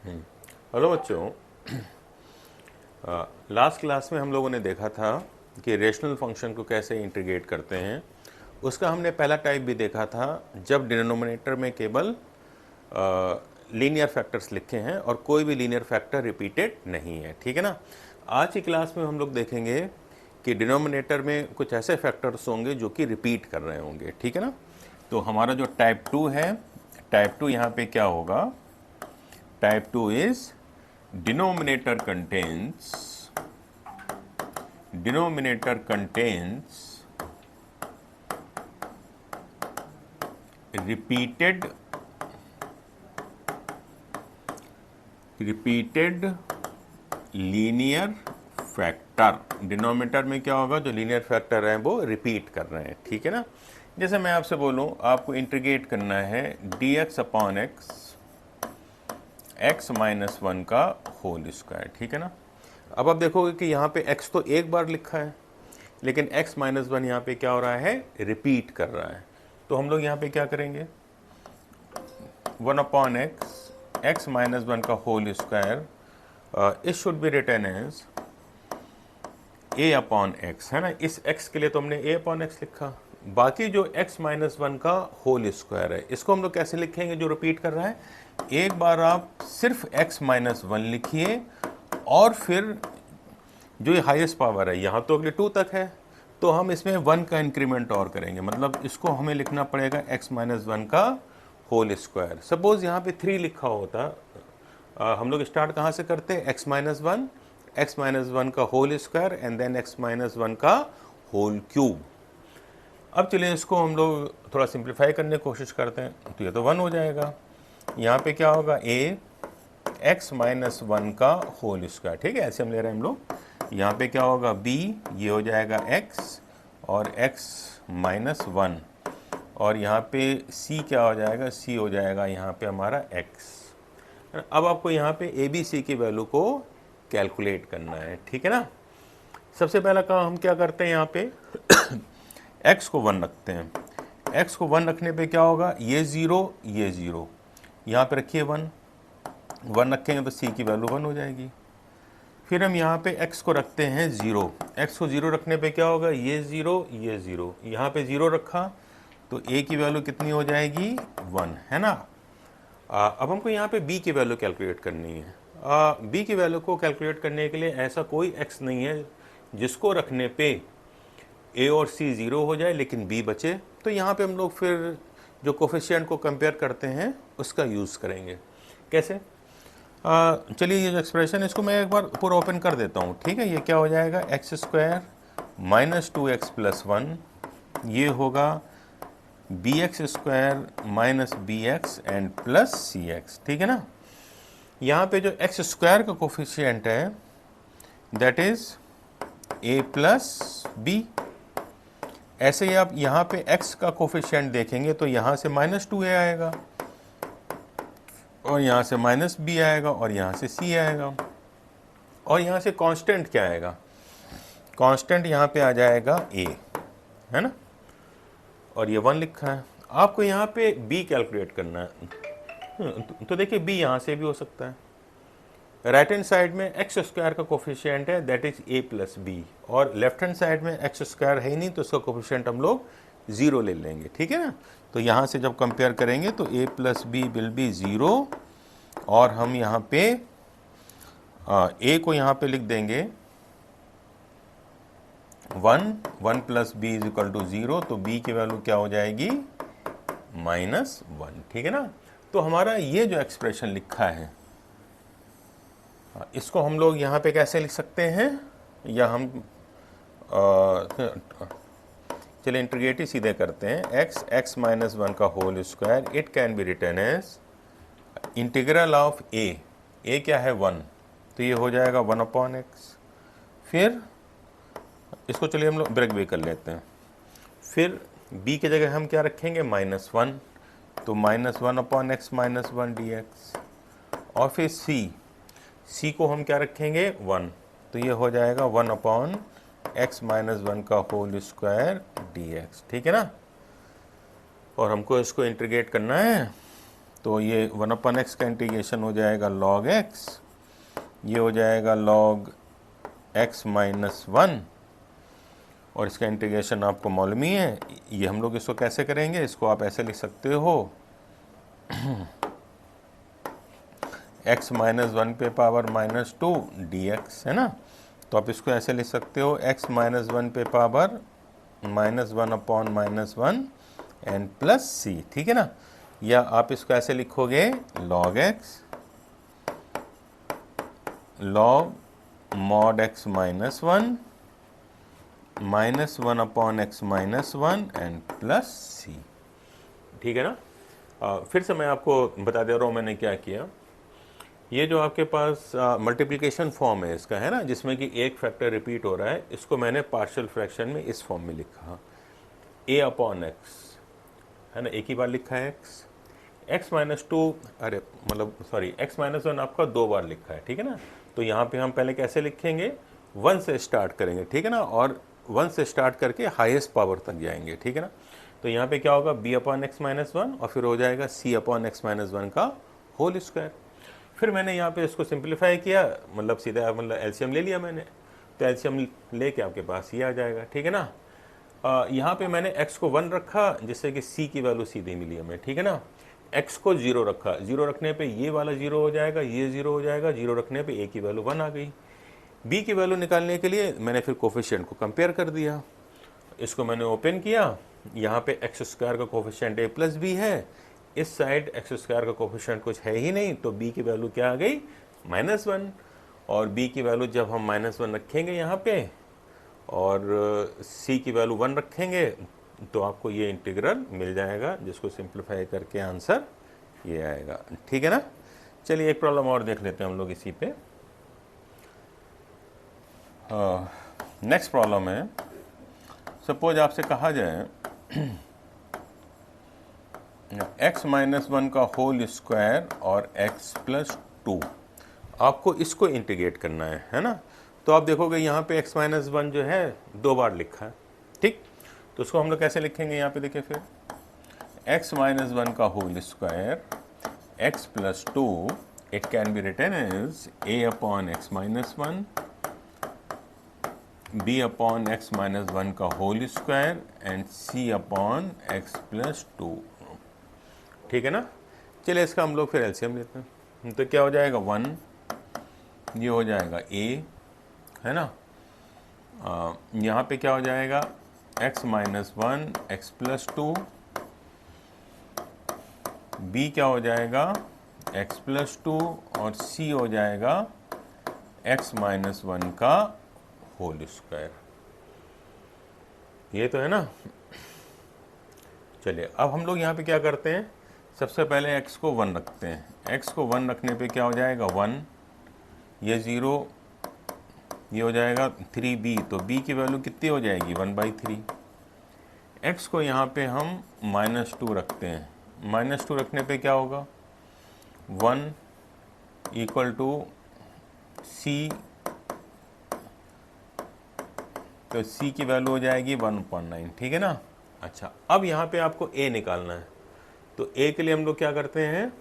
Hello बच्चों। Last class में हम लोगों ने देखा था कि रेशनल फंक्शन को कैसे इंटीग्रेट करते हैं। उसका हमने पहला टाइप भी देखा था जब डिनोमिनेटर में केवल लीनियर फैक्टर्स लिखे हैं और कोई भी लीनियर फैक्टर रिपीटेड नहीं है। ठीक है ना। आज की क्लास में हम लोग देखेंगे कि डिनोमिनेटर में कुछ ऐसे फैक्टर्स होंगे जो कि रिपीट कर रहे होंगे। ठीक है ना। तो हमारा जो टाइप 2 है, टाइप 2 यहाँ पे क्या होगा? Type 2 is denominator contains repeated linear factor. Denominator में क्या होगा? जो लीनियर फैक्टर है वो रिपीट कर रहे हैं। ठीक है ना। जैसे मैं आपसे बोलूं आपको इंटीग्रेट करना है dx अपॉन x माइनस 1 का होल स्क्वायर। ठीक है ना। अब आप देखोगे कि यहाँ पे x तो एक बार लिखा है, लेकिन x माइनस 1 यहाँ पे क्या हो रहा है? रिपीट कर रहा है। तो हम लोग यहाँ पे क्या करेंगे? 1 अपॉन x माइनस 1 का whole square, it should be written as a upon x, है ना। इस x के लिए तो हमने a अपॉन x लिखा। बाकी जो x माइनस 1 का होल स्क्वायर है, इसको हम लोग कैसे लिखेंगे जो रिपीट कर रहा है? एक बार आप सिर्फ x माइनस 1 लिखिए और फिर जो ये हाईएस्ट पावर है, यहाँ तो अगले 2 तक है, तो हम इसमें 1 का इंक्रीमेंट और करेंगे। मतलब इसको हमें लिखना पड़ेगा x माइनस 1 का होल स्क्वायर। सपोज यहाँ पे 3 लिखा होता, हम लोग स्टार्ट कहाँ से करते हैं? x माइनस 1 का whole square and then x minus 1 का होल क्यूब। अब चलिए इसको हम लोग थोड़ा सिंप्लीफाई करने की कोशिश करते हैं। तो ये तो 1 हो जाएगा। यहाँ पे क्या होगा? a x माइनस 1 का होल स्क्वायर। ठीक है, ऐसे हम ले रहे हैं हम लोग। यहाँ पे क्या होगा? b, ये हो जाएगा x और x माइनस 1, और यहाँ पे c क्या हो जाएगा? c हो जाएगा यहाँ पे हमारा x। अब आपको यहाँ पे a b c की वैल्यू को कैलकुलेट करना है। ठीक है ना। सबसे पहला काम हम क्या करते हैं? यहाँ पे x को 1 रखते हैं। x को 1 रखने पे क्या होगा? ये 0, ये 0, यहाँ पे रखिए 1 रखेंगे तो c की वैल्यू 1 हो जाएगी। फिर हम यहाँ पे x को रखते हैं 0। x को 0 रखने पे क्या होगा? ये 0, ये 0, यहाँ पे 0 रखा तो a की वैल्यू कितनी हो जाएगी? 1, है ना। अब हमको यहाँ पे b की वैल्यू कैलकुलेट करनी है। b की वैल्यू को कैलकुलेट करने के लिए ऐसा कोई x नहीं है जिसको रखने पे a और c 0 हो जाए लेकिन b बचे। तो यहाँ पे हम लोग फिर जो कोफिशिएंट को कंपेयर करते हैं उसका यूज़ करेंगे। कैसे? चलिए ये जो एक्सप्रेशन है इसको मैं एक बार पूरा ओपन कर देता हूँ। ठीक है, ये क्या हो जाएगा? X square minus 2x plus 1, ये होगा b x square minus b x and plus c x. ठीक है ना। यहाँ पे जो एक्स स्क्वायर का कोफिशिएंट है that is a plus b. ऐसे ही आप यहाँ पे x का कोफिशिएंट देखेंगे तो यहाँ से माइनस 2a आएगा और यहाँ से माइनस b आएगा और यहाँ से c आएगा, और यहाँ से कांस्टेंट क्या आएगा? कांस्टेंट यहाँ पे आ जाएगा a, है ना। और ये 1 लिखा है। आपको यहाँ पे b कैलकुलेट करना है। तो देखिए b यहाँ से भी हो सकता है। राइट हैंड साइड में एक्स स्क्वायर का कोफिशिएंट है that is a plus b, और लेफ्ट हैंड साइड में एक्स स्क्वायर है ही नहीं तो उसका कोफिशिएंट हम लोग 0 ले लेंगे। ठीक है ना। तो यहाँ से जब कंपेयर करेंगे तो a plus b will be 0, और हम यहाँ पे a को यहाँ पे लिख देंगे 1 plus b is equal to 0, तो b की वैल्यू क्या हो जाएगी? माइनस 1। ठीक है ना। तो हमारा ये जो एक्सप्रेशन लिखा है इसको हम लोग यहाँ पे कैसे लिख सकते हैं? या हम चलिए इंटीग्रेट ही सीधे करते हैं। x माइनस 1 का whole square, it can be written as integral of a क्या है? 1, तो ये हो जाएगा 1 अपॉन x। फिर इसको चलिए हम लोग ब्रेक भी कर लेते हैं। फिर b की जगह हम क्या रखेंगे? माइनस 1, तो minus 1 upon x minus 1 dx। और फिर c को हम क्या रखेंगे? 1, तो ये हो जाएगा 1 अपॉन x माइनस 1 का होल स्क्वायर dx। ठीक है ना। और हमको इसको इंटीग्रेट करना है तो ये 1/x का इंटीग्रेशन हो जाएगा log x, ये हो जाएगा log x माइनस 1, और इसका इंटीग्रेशन आपको मालूम ही है। ये हम लोग इसको कैसे करेंगे, इसको आप ऐसे लिख सकते हो x माइनस 1 पे पावर माइनस 2 dx, है ना। तो आप इसको ऐसे लिख सकते हो x माइनस 1 पे power minus 1 upon minus 1 and plus c, ठीक है ना। या आप इसको ऐसे लिखोगे log x log mod x minus 1 minus 1 upon X minus 1 and plus C, ठीक है ना। फिर से मैं आपको बता दे रहा हूँ मैंने क्या किया। ये जो आपके पास मल्टीप्लिकेशन फॉर्म है इसका, है ना, जिसमें कि एक फैक्टर रिपीट हो रहा है, इसको मैंने पार्शियल फ्रैक्शन में इस फॉर्म में लिखा a अपॉन एक्स, है ना, एक ही बार लिखा है x माइनस 2, अरे मतलब सॉरी x माइनस 1 आपका 2 बार लिखा है, ठीक है ना। तो यहाँ पे हम पहले कैसे लिखेंगे, 1 से स्टार्ट करेंगे, ठीक है ना, और 1 से स्टार्ट करके हाईएस्ट पावर तक जाएंगे, ठीक है ना। तो यहाँ पे क्या होगा, b अपॉन एक्स माइनस 1 और फिर हो जाएगा c अपॉन एक्स माइनस 1 का होल स्क्वायर। फिर मैंने यहाँ पे इसको सिंप्लीफाई किया, मतलब सीधा मतलब एलसीएम ले लिया मैंने, तो एलसीएम लेके आपके पास ये आ जाएगा, ठीक है ना। यहाँ पे मैंने x को 1 रखा जिससे कि c की वैल्यू सीधी मिली हमें, ठीक है ना। x को 0 रखा, 0 रखने पे ये वाला 0 हो जाएगा, ये 0 हो जाएगा, 0 रखने पे a की वैल्यू 1 आ गई। b की वैल्यू निकालने के लिए मैंने फिर कोफिशिएंट को कंपेयर कर दिया, इसको मैंने ओपन किया, यहाँ पे एक्स स्क्वायर का कोफिशिएंट a प्लस बी है, इस साइड एक्स स्क्वायर का कोफिशिएंट कुछ है ही नहीं, तो b की वैल्यू क्या आ गई, -1। और b की वैल्यू जब हम -1 रखेंगे यहाँ पे और c की वैल्यू 1 रखेंगे तो आपको ये इंटीग्रल मिल जाएगा, जिसको सिंप्लीफाई करके आंसर ये आएगा, ठीक है ना। चलिए एक प्रॉब्लम और देख लेते हैं हम लोग इसी पे। नेक्स्ट प्रॉब्लम है, सपोज आपसे कहा जाए x माइनस 1 का होल स्क्वायर और x प्लस 2, आपको इसको इंटीग्रेट करना है ना। तो आप देखोगे यहाँ पे x माइनस 1 जो है 2 बार लिखा है, ठीक। तो उसको हम लोग कैसे लिखेंगे, यहाँ पे देखिए फिर x माइनस 1 का whole square x plus 2, it can be written as a upon x minus 1 b upon x minus 1 का whole square and c upon x plus 2, ठीक है ना। चलिए इसका हम लोग फिर एलसीएम लेते हैं, तो क्या हो जाएगा 1, ये हो जाएगा a, है ना। यहाँ पे क्या हो जाएगा x minus 1 x plus 2, b क्या हो जाएगा x प्लस 2 और c हो जाएगा x माइनस 1 का होल स्क्वायर, ये तो है ना। चलिए अब हम लोग यहाँ पे क्या करते हैं, सबसे पहले x को 1 रखते हैं। x को 1 रखने पे क्या हो जाएगा 1, ये 0, ये हो जाएगा 3b, तो b की वैल्यू कितनी हो जाएगी 1/3। x को यहाँ पे हम -2 रखते हैं, -2 रखने पे क्या होगा 1 इक्वल टू c, तो c की वैल्यू हो जाएगी 1/9, ठीक है ना। अच्छा अब यहाँ पे आपको a निकालना है, तो a के लिए हम लोग क्या करते हैं,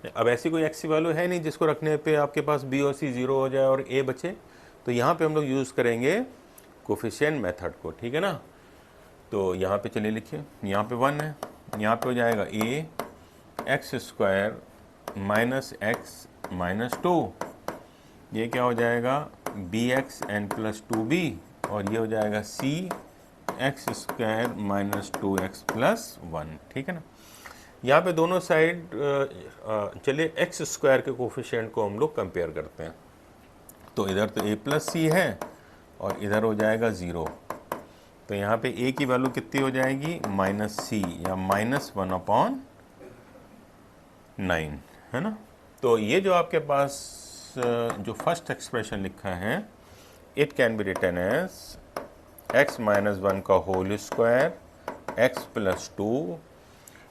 अब ऐसी कोई x की वैल्यू है नहीं जिसको रखने पे आपके पास b और c 0 हो जाए और a बचे, तो यहाँ पे हम लोग यूज़ करेंगे कोफिशिएंट मेथड को, ठीक है ना। तो यहाँ पे चलिए लिखिए, यहाँ पे 1 है, यहाँ पे हो जाएगा a x square minus x minus 2, ये क्या हो जाएगा bx एन प्लस 2b, और ये हो जाएगा c x square minus 2x plus 1, ठीक है ना। यहाँ पे दोनों साइड चलिए एक्स स्क्वायर के कोफिशिएंट को हम लोग कंपेयर करते हैं, तो इधर तो a प्लस सी है और इधर हो जाएगा 0, तो यहाँ पे a की वैल्यू कितनी हो जाएगी -c या -1/9, है ना। तो ये जो आपके पास जो फर्स्ट एक्सप्रेशन लिखा है, it can be written as x minus 1 का होल स्क्वायर x प्लस 2,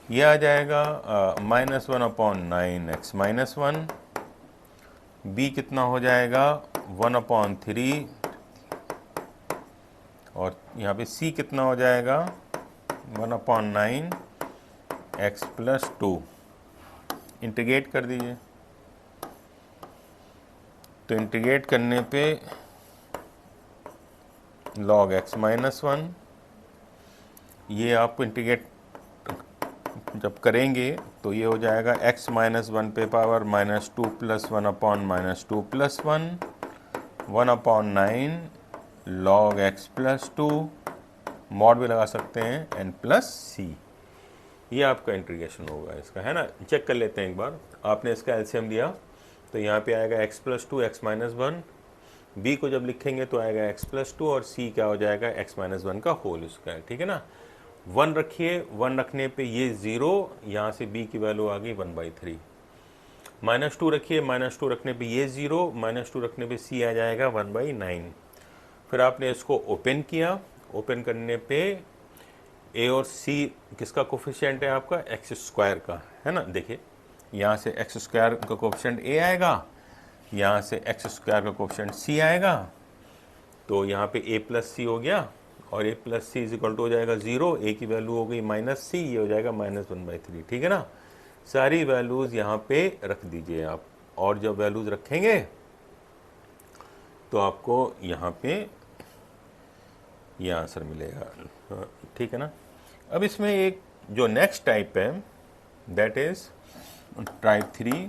ये आ जाएगा -1/9 x माइनस 1, b कितना हो जाएगा 1/3, और यहाँ पे c कितना हो जाएगा 1/9 x प्लस 2, इंटीग्रेट कर दीजिए। तो इंटीग्रेट करने पे log x माइनस 1, ये आप इंटीग्रेट जब करेंगे तो ये हो जाएगा x माइनस 1 पे power minus 2 plus 1 upon minus 2 plus 1 upon 9 log x plus 2, mod भी लगा सकते हैं, n प्लस c। ये आपका इंटीग्रेशन होगा इसका, है ना। चेक कर लेते हैं एक बार। आपने इसका एलसीएम लिया तो यहाँ पे आएगा x plus 2 x minus 1, b को जब लिखेंगे तो आएगा x प्लस 2 और c क्या हो जाएगा x माइनस 1 का होल स्क्वायर, ठीक है ना। 1 रखिए, 1 रखने पे ये 0, यहाँ से b की वैल्यू आ गई 1/3। माइनस 2 रखिए, माइनस 2 रखने पे ये 0, माइनस 2 रखने पे c आ जाएगा 1/9। फिर आपने इसको ओपन किया, ओपन करने पे a और c किसका कोफिशिएंट है आपका, एक्स स्क्वायर का, है ना। देखिए यहाँ से एक्स स्क्वायर का कोफिशिएंट a आएगा, यहाँ से एक्स स्क्वायर का कोफिशिएंट c आएगा, तो यहाँ पे a प्लस सी हो गया और a plus c is equal to हो जाएगा 0, a की वैल्यू हो गई माइनस सी, ये हो जाएगा माइनस 1/3, ठीक है ना। सारी वैल्यूज़ यहाँ पे रख दीजिए आप, और जब वैल्यूज़ रखेंगे तो आपको यहाँ पे ये आंसर मिलेगा, ठीक है ना। अब इसमें एक जो नेक्स्ट टाइप है दैट इज टाइप 3,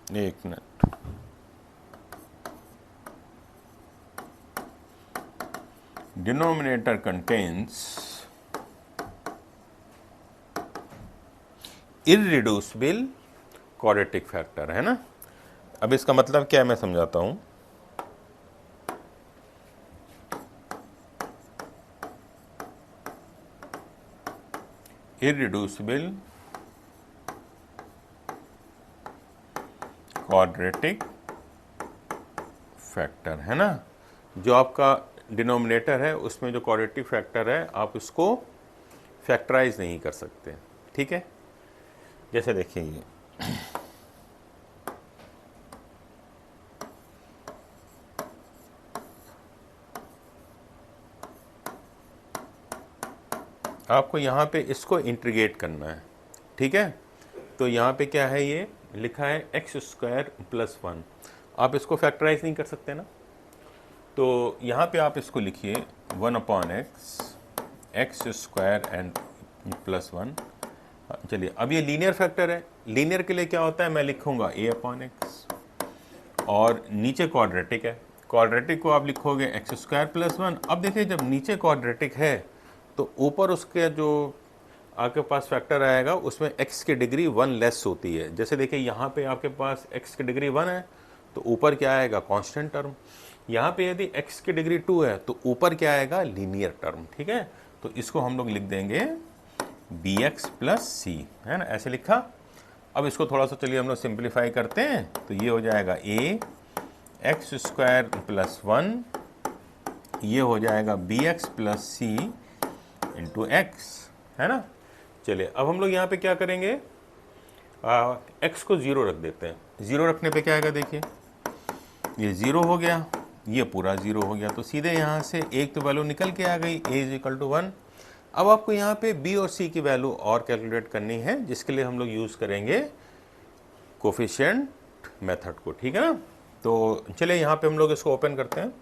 एक minute, denominator contains irreducible quadratic factor, है ना। अब इसका मतलब क्या है मैं समझाता हूं। इररिड्यूसिबल क्वाड्रेटिक फैक्टर, है ना। जो आपका डिनोमिनेटर है उसमें जो क्वाड्रेटिक फैक्टर है आप उसको फैक्टराइज नहीं कर सकते, ठीक है। जैसे देखिए ये आपको यहाँ पे इसको इंटीग्रेट करना है, ठीक है। तो यहाँ पे क्या है, ये लिखा है एक्स स्क्वायर प्लस 1, आप इसको फैक्टराइज नहीं कर सकते ना। तो यहाँ पे आप इसको लिखिए 1 upon x square and plus 1। चलिए अब ये लीनियर फैक्टर है, लीनियर के लिए क्या होता है, मैं लिखूंगा a अपॉन एक्स, और नीचे क्वाड्रेटिक है, क्वाड्रेटिक को आप लिखोगे एक्स स्क्वायर प्लस 1। अब देखिए जब नीचे क्वाड्रेटिक है तो ऊपर उसके जो आपके पास फैक्टर आएगा उसमें x की डिग्री 1 लेस होती है। जैसे देखिए यहाँ पे आपके पास x की डिग्री 1 है तो ऊपर क्या आएगा, कांस्टेंट टर्म। यहाँ पे यदि x की डिग्री 2 है तो ऊपर क्या आएगा, लीनियर टर्म, ठीक है। तो इसको हम लोग लिख देंगे bx प्लस सी, है ना, ऐसे लिखा। अब इसको थोड़ा सा चलिए हम लोग सिंप्लीफाई करते हैं, तो ये हो जाएगा a एक्स स्क्वायर प्लस 1, ये हो जाएगा bx प्लस सी इंटू एक्स, है ना। चलिए अब हम लोग यहाँ पे क्या करेंगे, x को 0 रख देते हैं। 0 रखने पे क्या आएगा, देखिए ये 0 हो गया, ये पूरा 0 हो गया, तो सीधे यहाँ से एक तो वैल्यू निकल के आ गई, a इज इक्वल टू 1। अब आपको यहाँ पे b और c की वैल्यू और कैलकुलेट करनी है, जिसके लिए हम लोग यूज़ करेंगे कोफिशिएंट मेथड को, ठीक है ना। तो चलिए यहाँ पे हम लोग इसको ओपन करते हैं,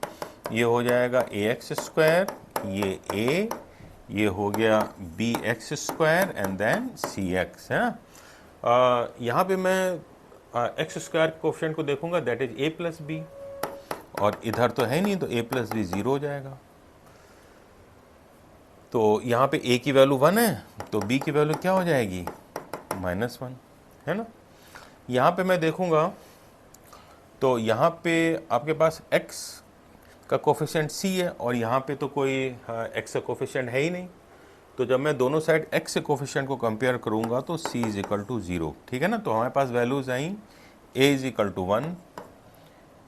ये हो जाएगा ax स्क्वायर, ये a, ये हो गया b x square and then c x, है ना। यहाँ पे मैं एक्स स्क्वायर कोफिशिएंट को देखूंगा, that is a plus b, और इधर तो है नहीं तो a प्लस बी 0 हो जाएगा। तो यहाँ पे a की वैल्यू 1 है तो b की वैल्यू क्या हो जाएगी, -1, है ना। यहाँ पे मैं देखूंगा तो यहाँ पे आपके पास x का कोफिशिएंट c है और यहाँ पे तो कोई x का कोफिशिएंट है ही नहीं। तो जब मैं दोनों साइड x से कोफिशिएंट को कंपेयर करूँगा तो c इज इक्वल टू 0, ठीक है ना। तो हमारे पास वैल्यूज़ आई a is equal to 1,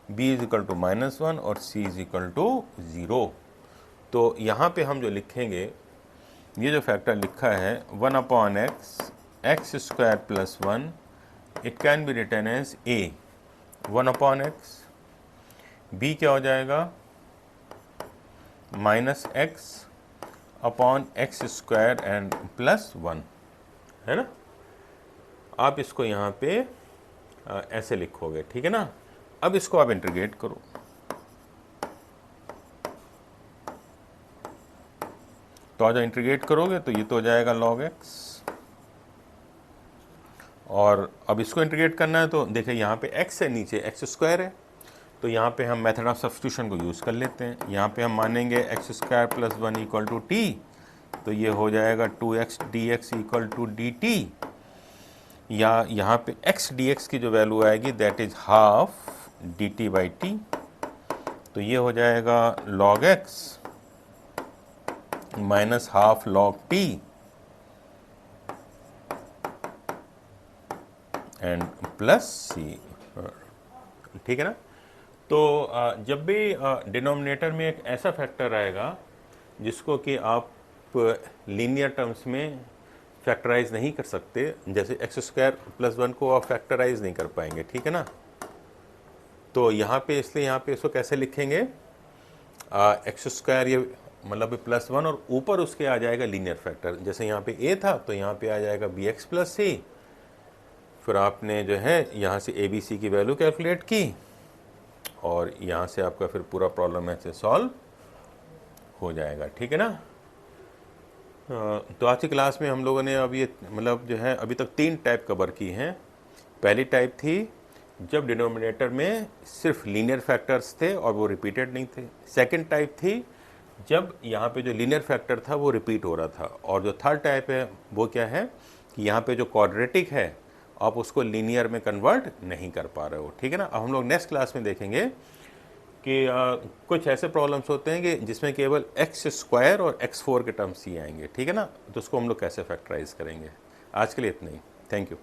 b is equal to -1 और c इज इक्वल टू 0। तो यहाँ पे हम जो लिखेंगे, ये जो फैक्टर लिखा है 1 upon x x square plus 1, it can be written as a 1/x, b क्या हो जाएगा minus x upon x square and plus 1, है ना। आप इसको यहाँ पे ऐसे लिखोगे, ठीक है ना। अब इसको आप इंटीग्रेट करो, तो आज इंटीग्रेट करोगे तो ये तो हो जाएगा log x, और अब इसको इंटीग्रेट करना है तो देखिए यहाँ पे x है, नीचे एक्स स्क्वायर है, तो यहाँ पे हम मेथड ऑफ सब्स्टिट्यूशन को यूज़ कर लेते हैं। यहाँ पे हम मानेंगे x square plus 1 equal to t, तो ये हो जाएगा 2x dx equal to dt, या यहाँ पे x dx की जो वैल्यू आएगी that is half dt by T, तो ये हो जाएगा log x minus half log t and plus C, ठीक है ना। तो जब भी डिनोमिनेटर में एक ऐसा फैक्टर आएगा जिसको कि आप लीनियर टर्म्स में फैक्टराइज नहीं कर सकते, जैसे एक्स स्क्वायर प्लस 1 को आप फैक्टराइज नहीं कर पाएंगे, ठीक है ना। तो यहाँ पे इसलिए यहाँ पे इसको कैसे लिखेंगे, एक्स स्क्वायर ये मतलब प्लस 1 और ऊपर उसके आ जाएगा लीनियर फैक्टर, जैसे यहाँ पे a था तो यहाँ पे आ जाएगा bx प्लस c, फिर आपने जो है यहाँ से a b c की वैल्यू कैलकुलेट की और यहाँ से आपका फिर पूरा प्रॉब्लम ऐसे सॉल्व हो जाएगा, ठीक है ना। तो आज की क्लास में हम लोगों ने अब ये मतलब जो है अभी तक 3 टाइप कवर की हैं। पहली टाइप थी जब डिनोमिनेटर में सिर्फ लीनियर फैक्टर्स थे और वो रिपीटेड नहीं थे। सेकंड टाइप थी जब यहाँ पे जो लीनियर फैक्टर था वो रिपीट हो रहा था। और जो थर्ड टाइप है वो क्या है कि यहाँ पे जो क्वाड्रेटिक है आप उसको लीनियर में कन्वर्ट नहीं कर पा रहे हो, ठीक है ना। अब हम लोग नेक्स्ट क्लास में देखेंगे कि कुछ ऐसे प्रॉब्लम्स होते हैं कि जिसमें केवल एक्स स्क्वायर और x4 के टर्म्स ही आएंगे, ठीक है ना। तो उसको हम लोग कैसे फैक्टराइज करेंगे। आज के लिए इतना ही, थैंक यू।